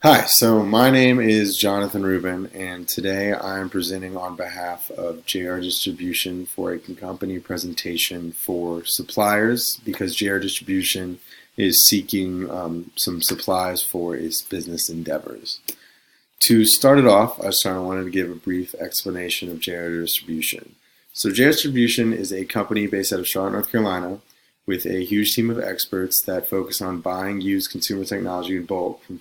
Hi, so my name is Jonathan Rubin, and today I am presenting on behalf of JR Distribution for a company presentation for suppliers because JR Distribution is seeking some supplies for its business endeavors. To start it off, I wanted to give a brief explanation of JR Distribution. So JR Distribution is a company based out of Charlotte, North Carolina, with a huge team of experts that focus on buying used consumer technology in bulk from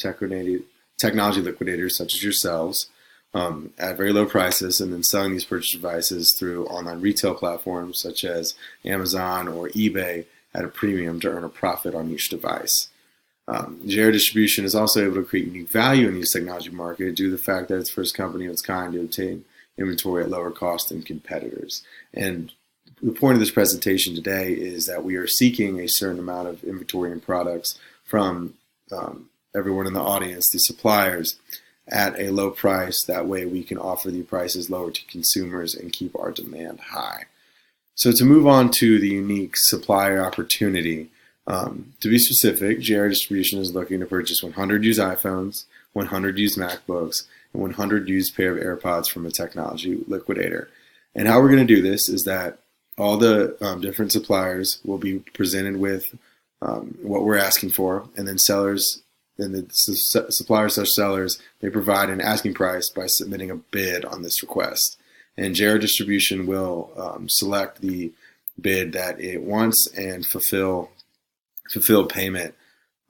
technology liquidators such as yourselves at very low prices, and then selling these purchase devices through online retail platforms such as Amazon or eBay at a premium to earn a profit on each device. JR Distribution is also able to create unique value in the used technology market due to the fact that it's the first company of its kind to obtain inventory at lower cost than competitors. And the point of this presentation today is that we are seeking a certain amount of inventory and products from everyone in the audience, the suppliers, at a low price. That way we can offer the prices lower to consumers and keep our demand high. So to move on to the unique supplier opportunity, to be specific, JR Distribution is looking to purchase 100 used iPhones, 100 used MacBooks, and 100 used pair of AirPods from a technology liquidator. And how we're going to do this is that all the different suppliers will be presented with what we're asking for, and then sellers and the suppliers/sellers may provide an asking price by submitting a bid on this request. And JR Distribution will select the bid that it wants and fulfill payment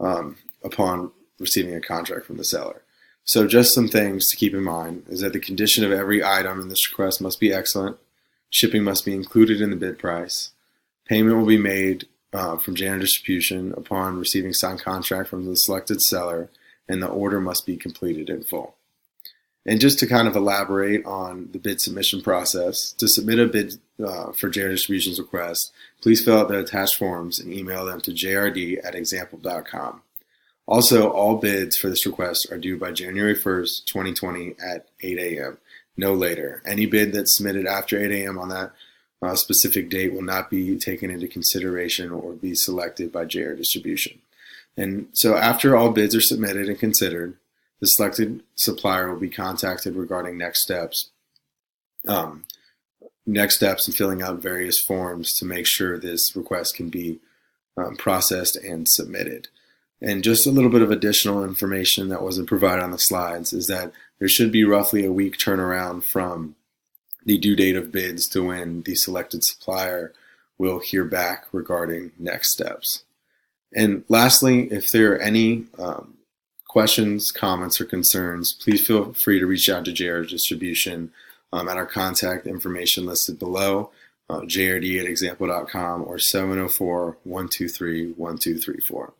upon receiving a contract from the seller. So just some things to keep in mind is that the condition of every item in this request must be excellent. Shipping must be included in the bid price. Payment will be made from JR Distribution upon receiving signed contract from the selected seller, and the order must be completed in full. And just to kind of elaborate on the bid submission process, to submit a bid for JR Distribution's request, please fill out the attached forms and email them to jrd@example.com. Also, all bids for this request are due by January 1st, 2020 at 8 a.m., no later. Any bid that's submitted after 8 a.m. on that specific date will not be taken into consideration or be selected by JR Distribution. And so after all bids are submitted and considered, the selected supplier will be contacted regarding next steps and filling out various forms to make sure this request can be processed and submitted. And just a little bit of additional information that wasn't provided on the slides is that there should be roughly a week turnaround from the due date of bids to when the selected supplier will hear back regarding next steps. And lastly, if there are any questions, comments, or concerns, please feel free to reach out to JR Distribution at our contact information listed below, jrd@example.com or 704-123-1234.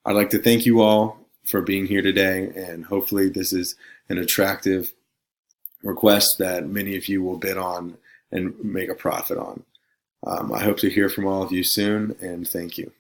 I'd like to thank you all for being here today, and hopefully this is an attractive request that many of you will bid on and make a profit on. I hope to hear from all of you soon, and thank you.